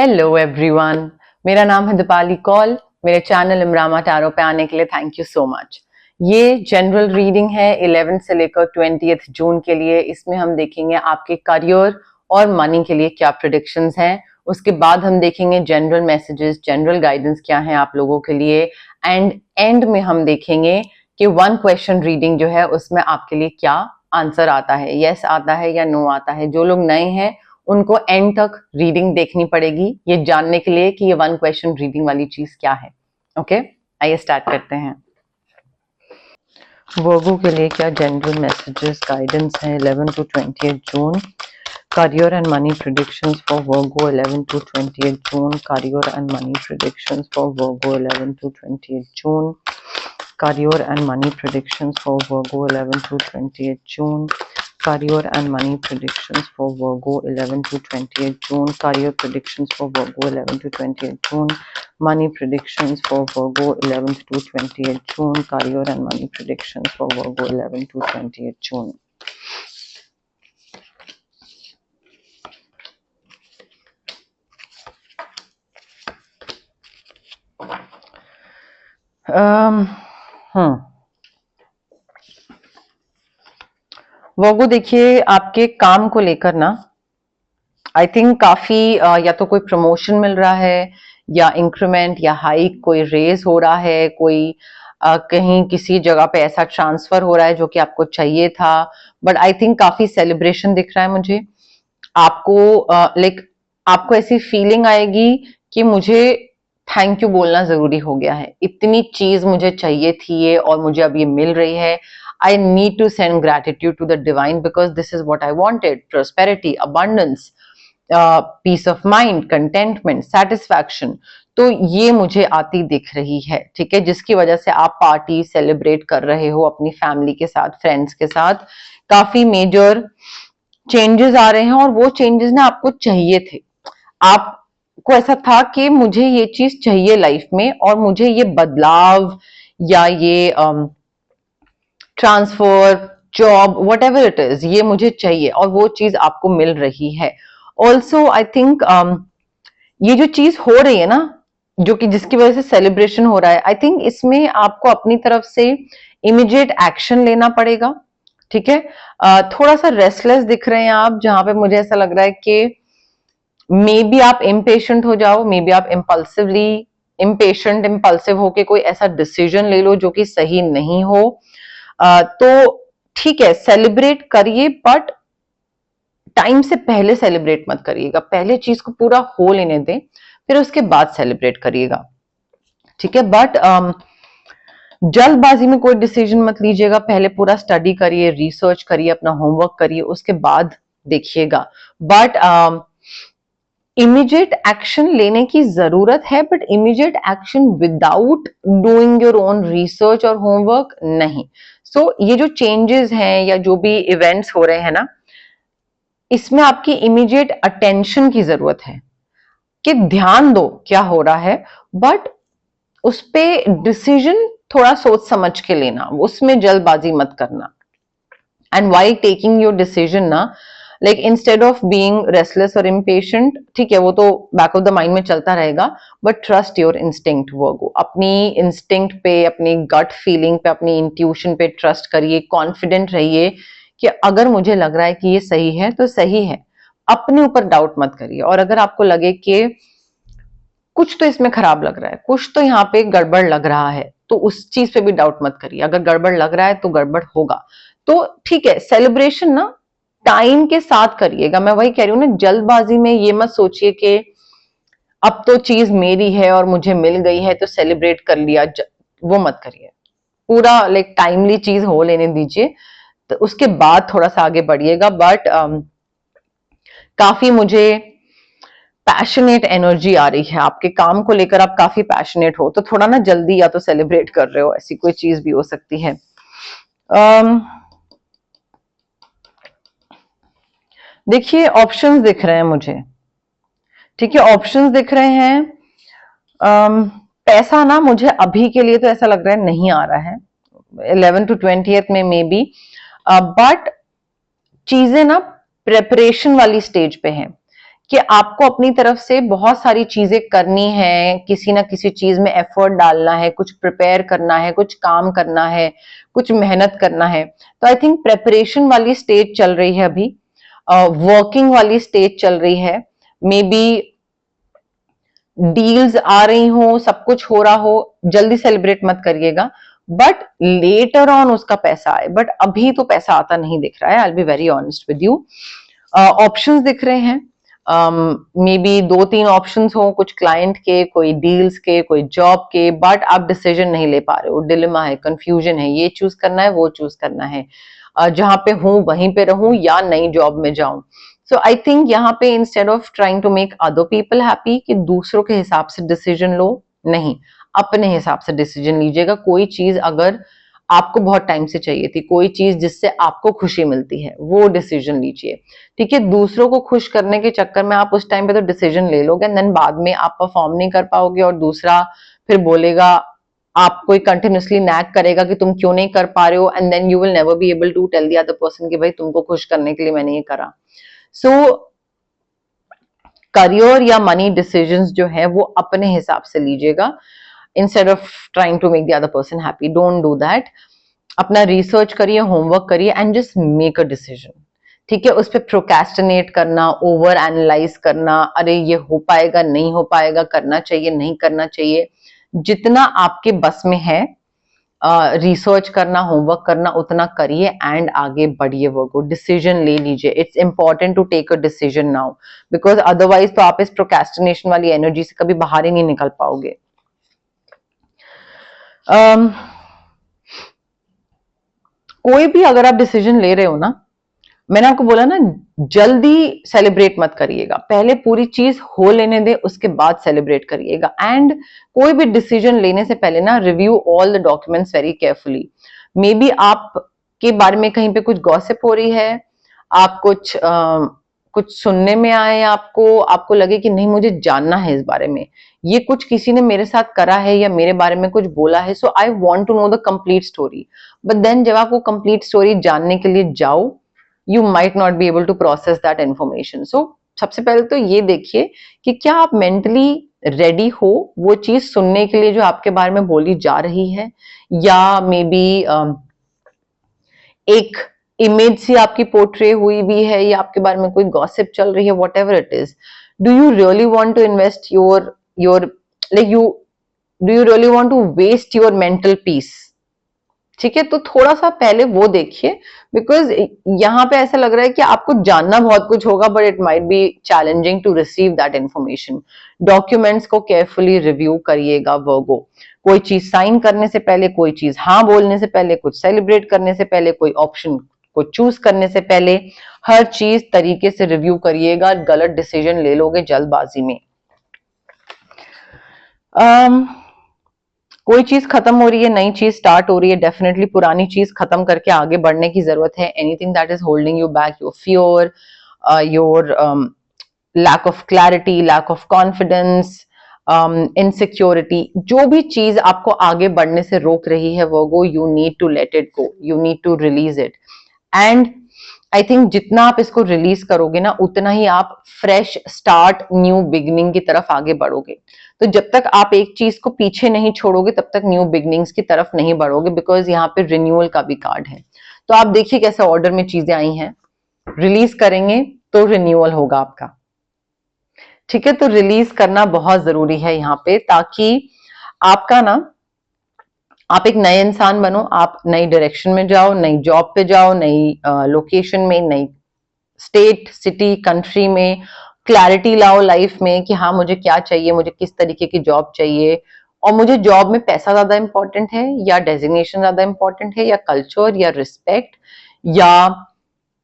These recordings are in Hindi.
हेलो एवरीवन, मेरा नाम है दीपाली कौल। मेरे चैनल इमरामा टैरो पे आने के लिए थैंक यू सो मच। ये जनरल रीडिंग है 11 से लेकर 20 जून के लिए। इसमें हम देखेंगे आपके करियर और मनी के लिए क्या प्रेडिक्शंस हैं। उसके बाद हम देखेंगे जनरल मैसेजेस, जनरल गाइडेंस क्या है आप लोगों के लिए। एंड में हम देखेंगे कि वन क्वेश्चन रीडिंग जो है उसमें आपके लिए क्या आंसर आता है, यस आता है या नो आता है। जो लोग नए हैं उनको एंड तक रीडिंग देखनी पड़ेगी ये जानने के लिए कि ये वन क्वेश्चन रीडिंग वाली चीज क्या है। ओके, आइए स्टार्ट करते हैं। वर्गो के लिए क्या जनरल मैसेजेस गाइडेंस है 11 to 20 June. career and money predictions for Virgo 11 to 20 June. Career and money predictions for Virgo 11 to 20 June. Career and money predictions for Virgo 11 to 20 June. Career and money predictions for Virgo 11 to 20 June. Career predictions for Virgo 11 to 20 June. Money predictions for Virgo 11 to 20 June. Career and money predictions for Virgo 11 to 20 June. वर्गो देखिए, आपके काम को लेकर ना आई थिंक काफी या तो कोई प्रमोशन मिल रहा है या इंक्रीमेंट या हाइक, कोई रेज हो रहा है, कोई कहीं किसी जगह पे ऐसा ट्रांसफर हो रहा है जो कि आपको चाहिए था। बट आई थिंक काफी सेलिब्रेशन दिख रहा है मुझे आपको। आपको ऐसी फीलिंग आएगी कि मुझे थैंक यू बोलना जरूरी हो गया है, इतनी चीज मुझे चाहिए थी ये और मुझे अब ये मिल रही है। I need to send gratitude to the divine because this is what I wanted: prosperity, abundance, peace of mind, contentment, satisfaction. तो ये मुझे आती दिख रही है, ठीक है, जिसकी वजह से आप पार्टी सेलिब्रेट कर रहे हो अपनी फैमिली के साथ, फ्रेंड्स के साथ। काफी मेजर चेंजेस आ रहे हैं और वो चेंजेस ना आपको चाहिए थे। आपको ऐसा था कि मुझे ये चीज चाहिए लाइफ में और मुझे ये बदलाव या ये transfer, job, what ever it is, ये मुझे चाहिए और वो चीज आपको मिल रही है। ऑल्सो आई थिंक ये जो चीज हो रही है ना, जो कि जिसकी वजह से सेलिब्रेशन हो रहा है, आई थिंक इसमें आपको अपनी तरफ से इमीडिएट एक्शन लेना पड़ेगा, ठीक है। थोड़ा सा रेस्टलेस दिख रहे हैं आप, जहां पे मुझे ऐसा लग रहा है कि मे बी आप इम्पेशेंट हो जाओ, मे बी आप इम्पल्सिव होके कोई ऐसा डिसीजन ले लो जो कि सही नहीं हो। तो ठीक है, सेलिब्रेट करिए, बट टाइम से पहले सेलिब्रेट मत करिएगा। पहले चीज को पूरा हो लेने दें, फिर उसके बाद सेलिब्रेट करिएगा, ठीक है। बट जल्दबाजी में कोई डिसीजन मत लीजिएगा। पहले पूरा स्टडी करिए, रिसर्च करिए, अपना होमवर्क करिए, उसके बाद देखिएगा। बट इमीडिएट एक्शन लेने की जरूरत है, but immediate action without doing your own research और होमवर्क नहीं। सो ये जो चेंजेस हैं या जो भी इवेंट्स हो रहे हैं ना, इसमें आपकी इमीडिएट अटेंशन की जरूरत है कि ध्यान दो क्या हो रहा है, बट उस पे डिसीजन थोड़ा सोच समझ के लेना, उसमें जल्दबाजी मत करना। And while taking your decision ना, like instead of being restless और इम्पेशेंट, ठीक है, वो तो बैक ऑफ द माइंड में चलता रहेगा, बट ट्रस्ट योर इंस्टिंक्ट वर्गो। अपनी इंस्टिंक्ट पे, अपनी गट फीलिंग पे, अपनी इंट्यूशन पे ट्रस्ट करिए, कॉन्फिडेंट रहिए कि अगर मुझे लग रहा है कि ये सही है तो सही है। अपने ऊपर डाउट मत करिए, और अगर आपको लगे कि कुछ तो इसमें खराब लग रहा है, कुछ तो यहाँ पे गड़बड़ लग रहा है, तो उस चीज पे भी डाउट मत करिए। अगर गड़बड़ लग रहा है तो गड़बड़ होगा, तो ठीक है, सेलिब्रेशन ना टाइम के साथ करिएगा। मैं वही कह रही हूँ ना, जल्दबाजी में ये मत सोचिए कि अब तो चीज मेरी है और मुझे मिल गई है तो सेलिब्रेट कर लिया, वो मत करिए। पूरा लाइक टाइमली चीज हो लेने दीजिए, तो उसके बाद थोड़ा सा आगे बढ़िएगा। बट काफी मुझे पैशनेट एनर्जी आ रही है आपके काम को लेकर, आप काफी पैशनेट हो, तो थोड़ा ना जल्दी या तो सेलिब्रेट कर रहे हो, ऐसी कोई चीज भी हो सकती है। देखिए, ऑप्शंस दिख रहे हैं मुझे, ठीक है, ऑप्शंस दिख रहे हैं। पैसा ना मुझे अभी के लिए तो ऐसा लग रहा है नहीं आ रहा है, 11 to 20 में मे बी, बट चीजें ना प्रेपरेशन वाली स्टेज पे हैं कि आपको अपनी तरफ से बहुत सारी चीजें करनी है, किसी ना किसी चीज में एफर्ट डालना है, कुछ प्रिपेयर करना है, कुछ काम करना है, कुछ मेहनत करना है। तो आई थिंक प्रेपरेशन वाली स्टेज चल रही है अभी, वर्किंग वाली स्टेज चल रही है। मे बी डील्स आ रही हो, सब कुछ हो रहा हो, जल्दी सेलिब्रेट मत करिएगा, बट लेटर ऑन उसका पैसा आए। बट अभी तो पैसा आता नहीं दिख रहा है, I will be very honest with you. Options दिख रहे हैं, मे बी 2-3 ऑप्शंस हो, कुछ क्लाइंट के, कोई डील्स के, कोई जॉब के, बट आप डिसीजन नहीं ले पा रहे हो, डिलेमा है, कंफ्यूजन है, ये चूज करना है, वो चूज करना है, जहां पे हूं वहीं पे रहूं या नई जॉब में जाऊं। सो आई थिंक यहाँ पे instead of trying to make other people happy, कि दूसरों के हिसाब से डिसीजन लो, नहीं, अपने हिसाब से डिसीजन लीजिएगा। कोई चीज अगर आपको बहुत टाइम से चाहिए थी, कोई चीज जिससे आपको खुशी मिलती है, वो डिसीजन लीजिए। ठीक है, दूसरों को खुश करने के चक्कर में आप उस टाइम पे तो डिसीजन ले लोगे, एंड देन बाद में आप परफॉर्म नहीं कर पाओगे, और दूसरा फिर बोलेगा, आप कोई कंटिन्यूसली नैग करेगा कि तुम क्यों नहीं कर पा रहे हो, and then you will never be able to tell the other person कि भाई तुमको खुश करने के लिए मैंने ये करा। सो करियर या मनी डिसीजंस जो है वो अपने हिसाब से लीजिएगा, instead of trying to make the other person happy, don't do that. अपना रिसर्च करिए, होमवर्क करिए, and just make a decision. ठीक है, उस पर प्रोकेस्टिनेट करना, ओवर एनालाइज करना, अरे ये हो पाएगा नहीं हो पाएगा, करना चाहिए नहीं करना चाहिए, जितना आपके बस में है रिसर्च करना, होमवर्क करना, उतना करिए एंड आगे बढ़िए, वो को डिसीजन ले लीजिए। It's important to take a decision now, because otherwise तो आप इस प्रोकेस्टिनेशन वाली एनर्जी से कभी बाहर ही नहीं निकल पाओगे। कोई भी अगर आप डिसीजन ले रहे हो ना, मैंने आपको बोला ना, जल्दी सेलिब्रेट मत करिएगा, पहले पूरी चीज हो लेने दे, उसके बाद सेलिब्रेट करिएगा। एंड कोई भी डिसीजन लेने से पहले ना, review all the documents very carefully. May be आप के बारे में कहीं पे कुछ गॉसिप हो रही है, आप कुछ सुनने में आए, आपको आपको लगे कि नहीं मुझे जानना है इस बारे में, ये कुछ किसी ने मेरे साथ करा है या मेरे बारे में कुछ बोला है, so I want to know the complete story. But then जब आप वो कंप्लीट स्टोरी जानने के लिए जाओ, you might not be able to process that information. So सबसे पहले तो ये देखिए कि क्या आप मेंटली रेडी हो वो चीज सुनने के लिए जो आपके बारे में बोली जा रही है, या मे बी एक इमेज सी आपकी पोर्ट्रे हुई भी है, या आपके बारे में कोई गॉसिप चल रही है, whatever it is. Do you really want to invest your like you do you really want to waste your mental peace? ठीक है, तो थोड़ा सा पहले वो देखिए, बिकॉज यहाँ पे ऐसा लग रहा है कि आपको जानना बहुत कुछ होगा, but it might be challenging to receive that information. Documents को केयरफुली रिव्यू करिएगा वर्गो, कोई चीज साइन करने से पहले, कोई चीज हाँ बोलने से पहले, कुछ सेलिब्रेट करने से पहले, कोई ऑप्शन को चूज करने से पहले, हर चीज तरीके से रिव्यू करिएगा, गलत डिसीजन ले लोगे जल्दबाजी में। कोई चीज खत्म हो रही है, नई चीज स्टार्ट हो रही है, डेफिनेटली पुरानी चीज खत्म करके आगे बढ़ने की जरूरत है। Anything that is holding you back, your fear, your lack of clarity, lack of confidence, insecurity, जो भी चीज आपको आगे बढ़ने से रोक रही है वो, you need to let it go, you need to release it. And I think जितना आप इसको रिलीज करोगे ना, उतना ही आप फ्रेश स्टार्ट, न्यू बिगनिंग की तरफ आगे बढ़ोगे। तो जब तक आप एक चीज को पीछे नहीं छोड़ोगे, तब तक न्यू बिगनिंग्स की तरफ नहीं बढ़ोगे, बिकॉज यहाँ पे रिन्यूअल का भी कार्ड है। तो आप देखिए कैसे ऑर्डर में चीजें आई हैं, रिलीज करेंगे तो रिन्यूअल होगा आपका। ठीक है, तो रिलीज करना बहुत जरूरी है यहाँ पे, ताकि आपका ना, आप एक नए इंसान बनो, आप नई डायरेक्शन में जाओ, नई जॉब पे जाओ, नई लोकेशन में, नई स्टेट, सिटी, कंट्री में क्लैरिटी लाओ लाइफ में कि हाँ मुझे क्या चाहिए, मुझे किस तरीके की जॉब चाहिए, और मुझे जॉब में पैसा ज्यादा इंपॉर्टेंट है या डेजिग्नेशन ज्यादा इंपॉर्टेंट है, या कल्चर, या रिस्पेक्ट, या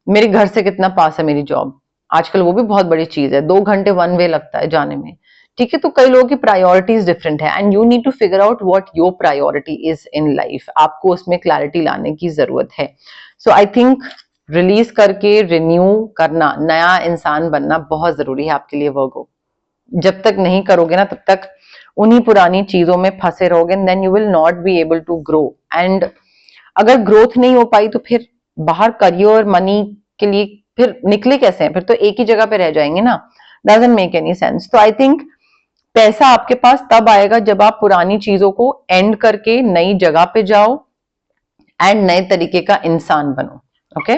मेरे घर से कितना पास है मेरी जॉब। आजकल वो भी बहुत बड़ी चीज है, 2 घंटे वन वे लगता है जाने में। ठीक है, तो कई लोगों की प्रायोरिटीज डिफरेंट है, and you need to figure out what your priority is in life. आपको उसमें क्लैरिटी लाने की जरूरत है। सो आई थिंक रिलीज करके रिन्यू करना, नया इंसान बनना बहुत जरूरी है आपके लिए वर्गो। जब तक नहीं करोगे ना, तब तक उन्हीं पुरानी चीजों में फंसे रहोगे, then you will not be able to grow. And अगर ग्रोथ नहीं हो पाई तो फिर बाहर करियर, मनी के लिए फिर निकले कैसे हैं? फिर तो एक ही जगह पे रह जाएंगे ना। Doesn't make any sense. तो आई थिंक पैसा आपके पास तब आएगा जब आप पुरानी चीजों को एंड करके नई जगह पे जाओ एंड नए तरीके का इंसान बनो। ओके,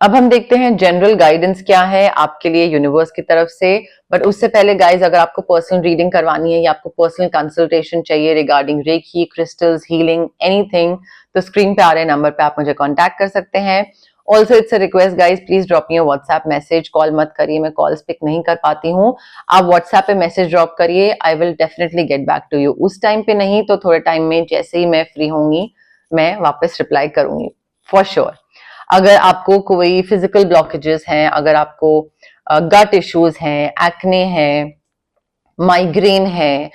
अब हम देखते हैं जनरल गाइडेंस क्या है आपके लिए यूनिवर्स की तरफ से। बट उससे पहले गाइज, अगर आपको पर्सनल रीडिंग करवानी है या आपको पर्सनल कंसल्टेशन चाहिए regarding reiki, crystals, healing, anything, तो स्क्रीन पे आ रहे नंबर पे आप मुझे कांटेक्ट कर सकते हैं। Also it's a request guys, please drop me WhatsApp message, call मत करिए, मैं कॉल्स पिक नहीं कर पाती हूँ। आप व्हाट्सएप पे मैसेज ड्रॉप करिए, I will definitely get back to you. उस टाइम पे नहीं तो थोड़े टाइम में जैसे ही मैं फ्री होंगी मैं वापस रिप्लाई करूंगी फॉर श्योर। अगर आपको कोई फिजिकल ब्लॉकेजेस हैं, अगर आपको गट इश्यूज हैं, एक्ने है, माइग्रेन है,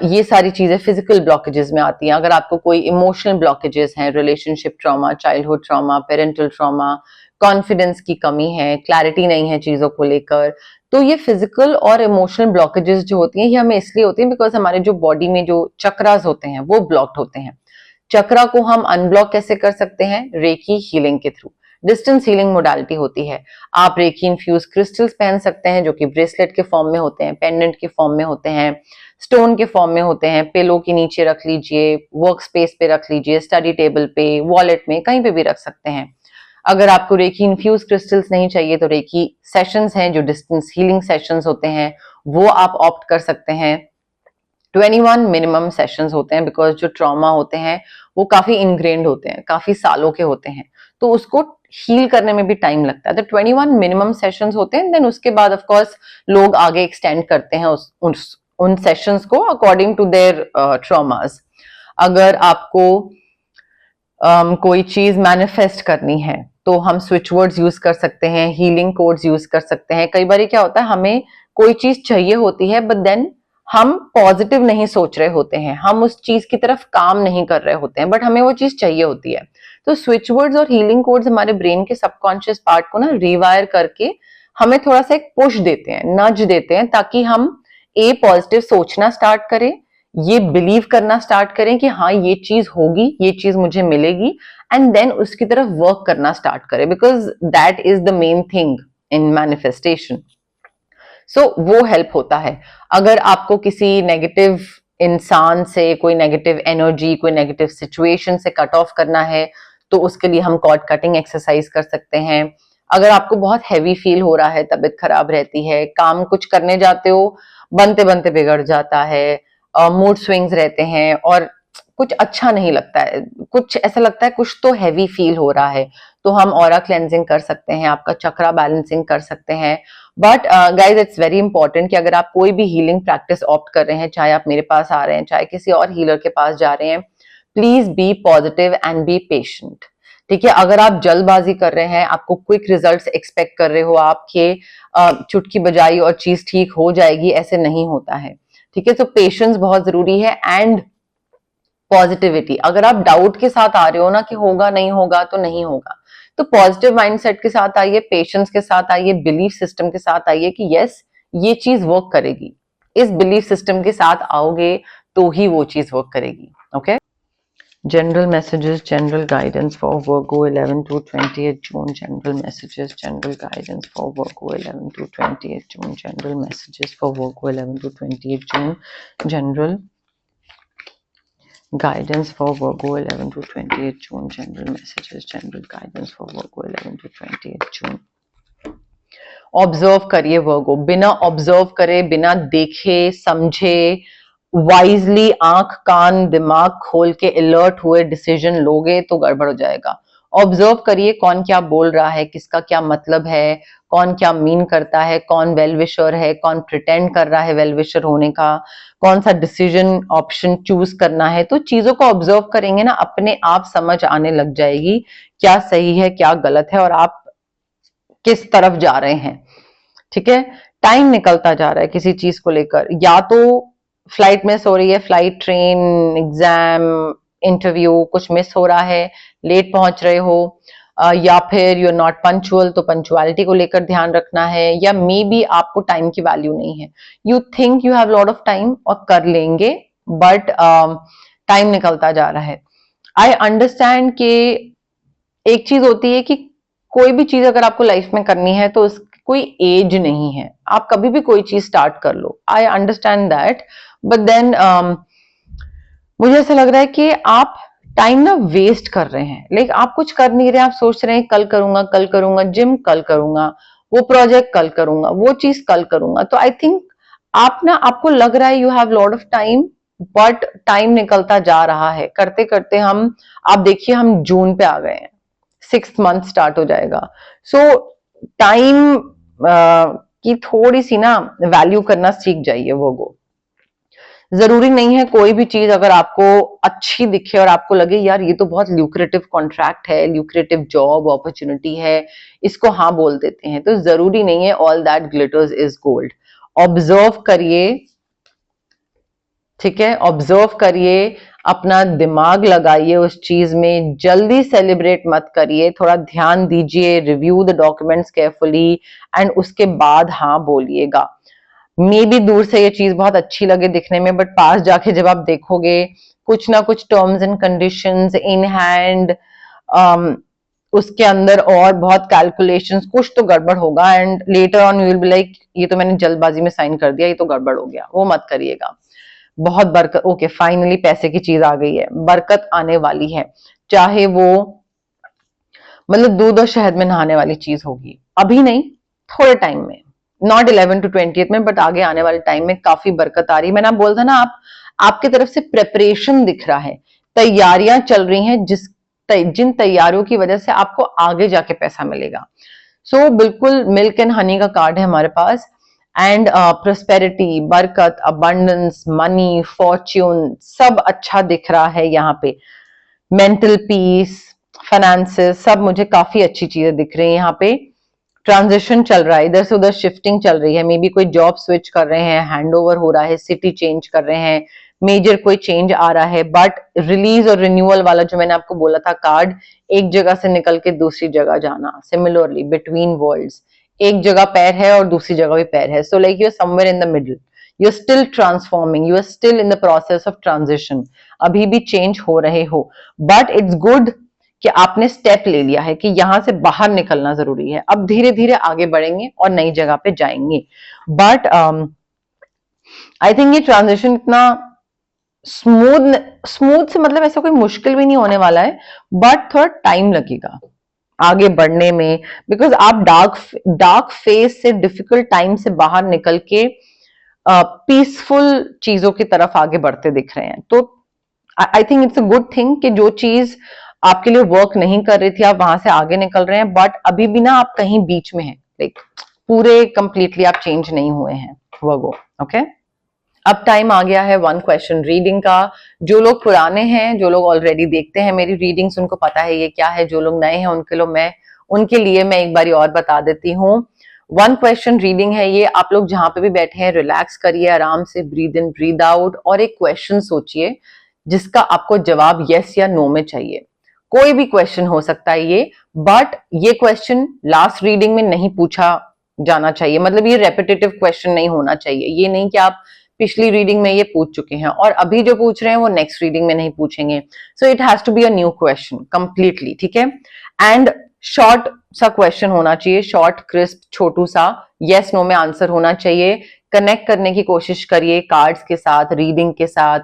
ये सारी चीजें फिजिकल ब्लॉकेजेस में आती हैं। अगर आपको कोई इमोशनल ब्लॉकेजेस हैं, relationship trauma, childhood trauma, parental trauma, confidence की कमी है, क्लैरिटी नहीं है चीजों को लेकर, तो ये फिजिकल और इमोशनल ब्लॉकेजेस जो होती हैं ये हमें इसलिए होती हैं बिकॉज हमारे जो बॉडी में जो चक्रास होते हैं वो ब्लॉक्ड होते हैं। चक्रा को हम अनब्लॉक कैसे कर सकते हैं? रेकी हीलिंग के थ्रू। डिस्टेंस हीलिंग मोडालिटी होती है। आप रेकी इन्फ्यूज क्रिस्टल्स पहन सकते हैं जो कि ब्रेसलेट के फॉर्म में होते हैं, पेंडेंट के फॉर्म में होते हैं, स्टोन के फॉर्म में होते हैं। पिलो के नीचे रख लीजिए, वर्क स्पेस पे रख लीजिए, स्टडी टेबल पे, वॉलेट में, कहीं पे भी रख सकते हैं। अगर आपको रेकी इन्फ्यूज क्रिस्टल्स नहीं चाहिए तो रेकी सेशंस हैं जो डिस्टेंस हीलिंग सेशंस होते हैं, वो आप ऑप्ट कर सकते हैं। 21 मिनिमम सेशंस होते हैं बिकॉज जो ट्रॉमा होते हैं वो काफी इनग्रेन्ड होते हैं, काफी सालों के होते हैं, तो उसको हील करने में भी टाइम लगता है। तो 21 मिनिमम सेशंस होते हैं, देन उसके बाद ऑफ कोर्स लोग आगे एक्सटेंड करते हैं उन सेशंस को अकॉर्डिंग टू देयर ट्रॉमास। अगर आपको कोई चीज मैनिफेस्ट करनी है तो हम स्विच वर्ड्स यूज कर सकते हैं, हीलिंग कोड्स यूज कर सकते हैं। कई बार क्या होता है, हमें कोई चीज चाहिए होती है बट देन हम पॉजिटिव नहीं सोच रहे होते हैं, हम उस चीज की तरफ काम नहीं कर रहे होते हैं, बट हमें वो चीज चाहिए होती है। तो स्विच वर्ड्स और हीलिंग कोड्स हमारे ब्रेन के सबकॉन्शियस पार्ट को ना रिवायर करके हमें थोड़ा सा एक पुश देते हैं, नज देते हैं, ताकि हम पॉजिटिव सोचना स्टार्ट करें, ये बिलीव करना स्टार्ट करें कि हाँ ये चीज होगी, ये चीज मुझे मिलेगी, एंड देन उसकी तरफ वर्क करना स्टार्ट करें, because that is the main thing in manifestation. So वो हेल्प होता है। अगर आपको किसी नेगेटिव इंसान से, कोई नेगेटिव एनर्जी, कोई नेगेटिव सिचुएशन से कट ऑफ करना है तो उसके लिए हम कॉर्ड कटिंग एक्सरसाइज कर सकते हैं। अगर आपको बहुत हैवी फील हो रहा है, तबीयत खराब रहती है, काम कुछ करने जाते हो बनते बनते बिगड़ जाता है, मूड स्विंग्स रहते हैं और कुछ अच्छा नहीं लगता है, कुछ ऐसा लगता है कुछ तो हैवी फील हो रहा है, तो हम ऑरा क्लेंजिंग कर सकते हैं, आपका चक्रा बैलेंसिंग कर सकते हैं। But guys it's very important कि अगर आप कोई भी हीलिंग प्रैक्टिस ऑप्ट कर रहे हैं, चाहे आप मेरे पास आ रहे हैं, चाहे किसी और हीलर के पास जा रहे हैं, please be positive and be patient. ठीक है, अगर आप जल्दबाजी कर रहे हैं, आपको क्विक रिजल्ट्स एक्सपेक्ट कर रहे हो, आपके चुटकी बजाई और चीज ठीक हो जाएगी, ऐसे नहीं होता है। ठीक है, तो पेशेंस बहुत जरूरी है एंड पॉजिटिविटी। अगर आप डाउट के साथ आ रहे हो ना कि होगा नहीं होगा, तो नहीं होगा, तो पॉजिटिव माइंडसेट के साथ आइए, पेशेंस के साथ आइए, बिलीफ सिस्टम के साथ आइए कि यस ये चीज वर्क करेगी। इस बिलीफ सिस्टम के साथ आओगे तो ही वो चीज वर्क करेगी। Okay, general messages, general guidance for Virgo 11 to 28 June. General messages, general guidance for Virgo 11 to 28 June. General messages for Virgo 11 to 28 June. General guidance for Virgo 11 to 28 June. General messages, general guidance for Virgo 11 to 28 June. Observe करिए वर्गो, बिना ऑब्जर्व करे, बिना देखे समझे, वाइजली आंख कान दिमाग खोल के अलर्ट हुए डिसीजन लोगे तो गड़बड़ हो जाएगा। ऑब्जर्व करिए कौन क्या बोल रहा है, किसका क्या मतलब है, कौन क्या मीन करता है, कौन वेल विशर है, कौन प्रिटेंड कर रहा है वेल विशर होने का, कौन सा डिसीजन ऑप्शन चूज करना है। तो चीजों को ऑब्जर्व करेंगे ना, अपने आप समझ आने लग जाएगी क्या सही है क्या गलत है और आप किस तरफ जा रहे हैं। ठीक है, टाइम निकलता जा रहा है किसी चीज को लेकर, या तो फ्लाइट मिस हो रही है, फ्लाइट, ट्रेन, एग्जाम, इंटरव्यू कुछ मिस हो रहा है, लेट पहुंच रहे हो, या फिर यू आर नॉट पंचुअल, तो पंचुअलिटी को लेकर ध्यान रखना है, या मे बी आपको टाइम की वैल्यू नहीं है, you think you have lot of time और कर लेंगे, बट टाइम निकलता जा रहा है। आई अंडरस्टैंड कि एक चीज होती है कि कोई भी चीज अगर आपको लाइफ में करनी है तो कोई एज नहीं है, आप कभी भी कोई चीज स्टार्ट कर लो, I understand that, but then मुझे ऐसा लग रहा है कि आप टाइम ना वेस्ट कर रहे हैं, लाइक आप कुछ कर नहीं रहे, आप सोच रहे हैं कल करूंगा, कल करूंगा, जिम कल करूंगा, वो प्रोजेक्ट कल करूंगा, वो चीज कल करूंगा। तो आई थिंक आप ना, आपको लग रहा है you have lot of time, but time निकलता जा रहा है, करते करते हम, आप देखिए हम जून पे आ गए हैं, 6th मंथ स्टार्ट हो जाएगा। सो टाइम की थोड़ी सी ना वैल्यू करना सीख जाइए। वो जरूरी नहीं है कोई भी चीज अगर आपको अच्छी दिखे और आपको लगे यार ये तो बहुत ल्यूक्रेटिव कॉन्ट्रैक्ट है, ल्यूक्रेटिव जॉब अपॉर्चुनिटी है, इसको हाँ बोल देते हैं, तो जरूरी नहीं है all that glitters is gold. Observe करिए, ठीक है, ऑब्जर्व करिए, अपना दिमाग लगाइए उस चीज में, जल्दी सेलिब्रेट मत करिए, थोड़ा ध्यान दीजिए, review the documents carefully and उसके बाद हाँ बोलिएगा। मे बी दूर से ये चीज बहुत अच्छी लगे दिखने में, बट पास जाके जब आप देखोगे कुछ ना कुछ terms and conditions in hand, उसके अंदर और बहुत कैलकुलेशंस, कुछ तो गड़बड़ होगा and later on you will be like ये तो मैंने जल्दबाजी में साइन कर दिया, ये तो गड़बड़ हो गया। वो मत करिएगा। बहुत बरकत, ओके फाइनली पैसे की चीज आ गई है, बरकत आने वाली है, चाहे वो मतलब दूध और शहद में नहाने वाली चीज होगी, अभी नहीं थोड़े टाइम में, नॉट 11 to 20 में, बट आगे आने वाले टाइम में काफी बरकत आ रही है। मैंने बोला था ना, आप आपकी तरफ से प्रेपरेशन दिख रहा है, तैयारियां चल रही हैं, जिन तैयारियों की वजह से आपको आगे जाके पैसा मिलेगा। सो बिल्कुल मिल्क एंड हनी का कार्ड है हमारे पास, एंड प्रोस्पेरिटी, बरकत, अबंडेंस, मनी, फॉर्च्यून सब अच्छा दिख रहा है यहाँ पे। मेंटल पीस, फाइनेंसेस, सब मुझे काफी अच्छी चीजें दिख रही हैं यहाँ पे। ट्रांजिशन चल रहा है, इधर से उधर शिफ्टिंग चल रही है, मे बी कोई जॉब स्विच कर रहे हैं, हैंडओवर हो रहा है, सिटी चेंज कर रहे हैं, मेजर कोई चेंज आ रहा है, बट रिलीज और रिन्यूअल वाला जो मैंने आपको बोला था कार्ड, एक जगह से निकल के दूसरी जगह जाना, सिमिलरली बिटवीन वर्ल्ड्स, एक जगह पैर है और दूसरी जगह भी पैर है, so like you are somewhere in the middle, you are still transforming, you are still in the process of transition, अभी भी चेंज हो रहे हो, बट इट्स गुड कि आपने स्टेप ले लिया है कि यहां से बाहर निकलना जरूरी है, अब धीरे धीरे आगे बढ़ेंगे और नई जगह पे जाएंगे। बट आई थिंक ये ट्रांजिशन इतना स्मूथ स्मूथ से मतलब ऐसा कोई मुश्किल भी नहीं होने वाला है, बट थोड़ा टाइम लगेगा आगे बढ़ने में, बिकॉज आप डार्क फेज से, डिफिकल्ट टाइम से बाहर निकल के पीसफुल चीजों की तरफ आगे बढ़ते दिख रहे हैं। तो I think it's a good thing कि जो चीज आपके लिए वर्क नहीं कर रही थी आप वहां से आगे निकल रहे हैं, बट अभी भी ना आप कहीं बीच में हैं, लाइक पूरे कंप्लीटली आप चेंज नहीं हुए हैं। वर्गो, ओके, अब टाइम आ गया है 1 क्वेश्चन रीडिंग का। जो लोग पुराने हैं, जो लोग ऑलरेडी देखते हैं मेरी रीडिंग्स, उनको पता है ये क्या है, जो लोग नए हैं उनके लिए मैं एक बारी और बता देती हूँ। 1 क्वेश्चन रीडिंग है ये, आप लोग जहां पे भी बैठे हैं रिलैक्स करिए, आराम से ब्रीद इन ब्रीद आउट और एक क्वेश्चन सोचिए जिसका आपको जवाब यस या नो में चाहिए। कोई भी क्वेश्चन हो सकता है ये, बट ये क्वेश्चन लास्ट रीडिंग में नहीं पूछा जाना चाहिए, मतलब ये रेपिटेटिव क्वेश्चन नहीं होना चाहिए, ये नहीं कि आप पिछली रीडिंग में ये पूछ चुके हैं और अभी जो पूछ रहे हैं वो नेक्स्ट रीडिंग में नहीं पूछेंगे। So it has to be a new question completely, ठीक है, एंड शॉर्ट सा क्वेश्चन होना चाहिए, शॉर्ट क्रिस्प छोटू सा, यस नो में आंसर होना चाहिए। कनेक्ट करने की कोशिश करिए कार्ड्स के साथ, रीडिंग के साथ,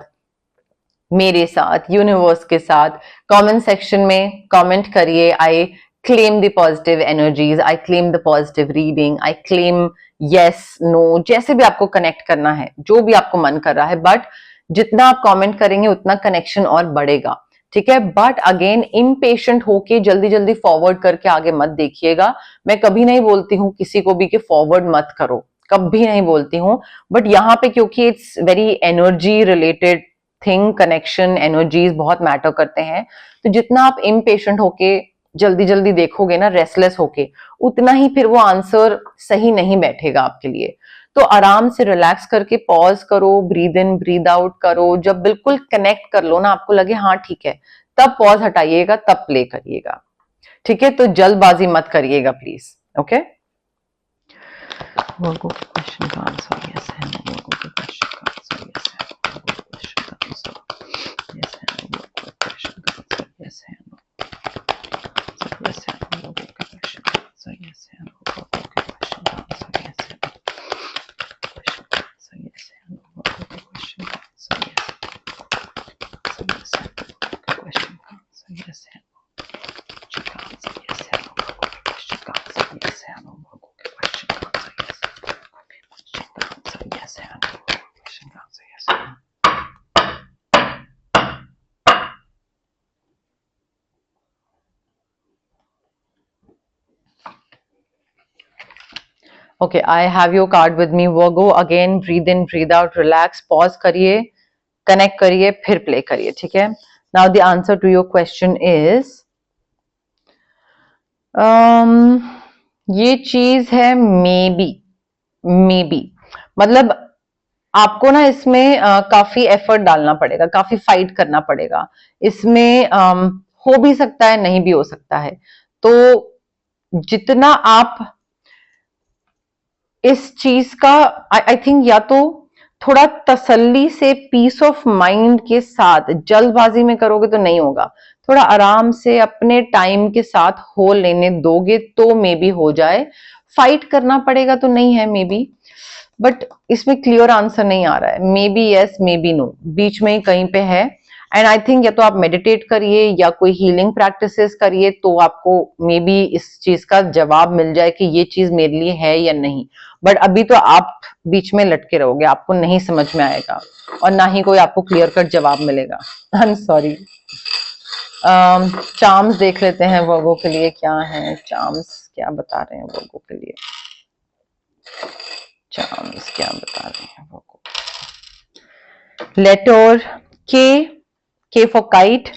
मेरे साथ, यूनिवर्स के साथ। कमेंट सेक्शन में कमेंट करिए, I claim the positive energies, I claim the positive reading, I claim yes no, जैसे भी आपको कनेक्ट करना है, जो भी आपको मन कर रहा है, बट जितना आप कमेंट करेंगे उतना कनेक्शन और बढ़ेगा, ठीक है। बट अगेन इम्पेशेंट होके जल्दी जल्दी फॉरवर्ड करके आगे मत देखिएगा। मैं कभी नहीं बोलती हूँ किसी को भी कि फॉरवर्ड मत करो, कभी नहीं बोलती हूँ, बट यहाँ पे क्योंकि it's very energy related thing, connection, energies बहुत मैटर करते हैं, तो जितना आप इम्पेशेंट होके जल्दी जल्दी देखोगे ना, रेस्टलेस होके, उतना ही फिर वो आंसर सही नहीं बैठेगा आपके लिए। तो आराम से रिलैक्स करके पॉज करो, ब्रीद इन ब्रीद आउट करो, जब बिल्कुल कनेक्ट कर लो ना, आपको लगे हाँ ठीक है, तब पॉज हटाइएगा, तब प्ले करिएगा, ठीक है। तो जल्दबाजी मत करिएगा प्लीज, ओके। वर्गो के क्वेश्चन का आंसर यस है, वर्गो के क्वेश्चन का आंसर यस है, वर्गो के क्वेश्चन का आंसर यस है, वर्गो के क्वेश्चन का आंसर यस है, यस है, वर्गो के क्वेश्चन का आंसर यस है, वर्गो के क्वेश्चन का okay, I have your card with me. Virgo, again breathe in breathe out, relax, pause करिए, कनेक्ट करिए, फिर प्ले करिए, ठीक है। Now the answer to your question is ये चीज है मे बी, मतलब आपको ना इसमें काफी एफर्ट डालना पड़ेगा, काफी फाइट करना पड़ेगा इसमें। हो भी सकता है, नहीं भी हो सकता है। तो जितना आप इस चीज का, आई थिंक, या तो थोड़ा तसल्ली से, पीस ऑफ माइंड के साथ, जल्दबाजी में करोगे तो नहीं होगा। थोड़ा आराम से अपने टाइम के साथ हो लेने दोगे तो मे बी हो जाए। फाइट करना पड़ेगा तो नहीं है मे बी, बट इसमें क्लियर आंसर नहीं आ रहा है। Maybe yes, maybe no, बीच में ही कहीं पे है। एंड आई थिंक या तो आप मेडिटेट करिए या कोई हीलिंग प्रैक्टिसेस करिए तो आपको मे बी इस चीज का जवाब मिल जाए कि ये चीज मेरे लिए है या नहीं। बट अभी तो आप बीच में लटके रहोगे, आपको नहीं समझ में आएगा और ना ही कोई आपको क्लियर कट जवाब मिलेगा। I am sorry. चार्म्स देख लेते हैं वर्गो के लिए, क्या है चार्म्स, क्या बता रहे हैं वर्गो के लिए, चार्म्स क्या बता रहे हैं वर्गो। लेटर के फॉर काइट।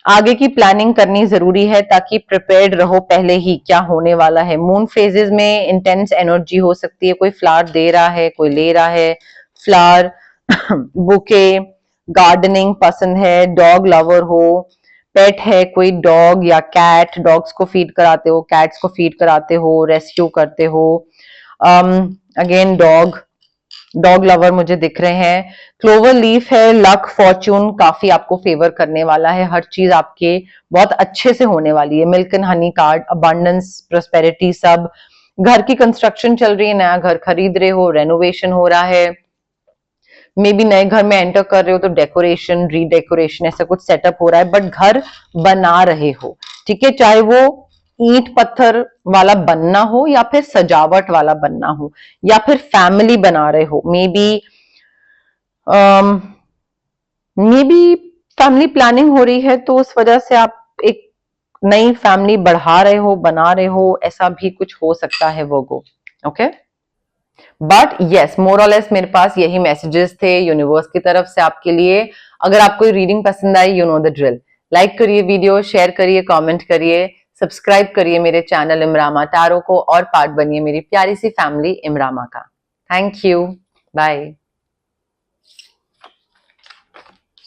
आगे की प्लानिंग करनी जरूरी है ताकि प्रिपेयर्ड रहो पहले ही क्या होने वाला है। मून फेजेस में इंटेंस एनर्जी हो सकती है, कोई फ्लावर दे रहा है, कोई ले रहा है फ्लावर। बुके, गार्डनिंग पसंद है, डॉग लवर हो, पेट है कोई डॉग या कैट, डॉग्स को फीड कराते हो, कैट्स को फीड कराते हो, रेस्क्यू करते हो। अगेन डॉग लवर मुझे दिख रहे हैं। क्लोवर लीफ है, लक फॉर्च्यून काफी आपको फेवर करने वाला है, हर चीज आपके बहुत अच्छे से होने वाली है। Milk and honey card, abundance, prosperity सब। घर की कंस्ट्रक्शन चल रही है, नया घर खरीद रहे हो, रेनोवेशन हो रहा है, मे बी नए घर में एंटर कर रहे हो तो डेकोरेशन, रीडेकोरेशन ऐसा कुछ सेटअप हो रहा है, बट घर बना रहे हो, ठीक है। चाहे वो ईंट पत्थर वाला बनना हो या फिर सजावट वाला बनना हो या फिर फैमिली बना रहे हो, मे बी फैमिली प्लानिंग हो रही है तो उस वजह से आप एक नई फैमिली बढ़ा रहे हो, बना रहे हो, ऐसा भी कुछ हो सकता है वर्गो। ओके, बट यस, मोर और लेस मेरे पास यही मैसेजेस थे यूनिवर्स की तरफ से आपके लिए। अगर आपको रीडिंग पसंद आई, you know the drill, like करिए वीडियो, शेयर करिए, कमेंट करिए, सब्सक्राइब करिए मेरे चैनल इमरामा टैरो को और पार्ट बनिए मेरी प्यारी सी फैमिली इमरामा का। Thank you, bye.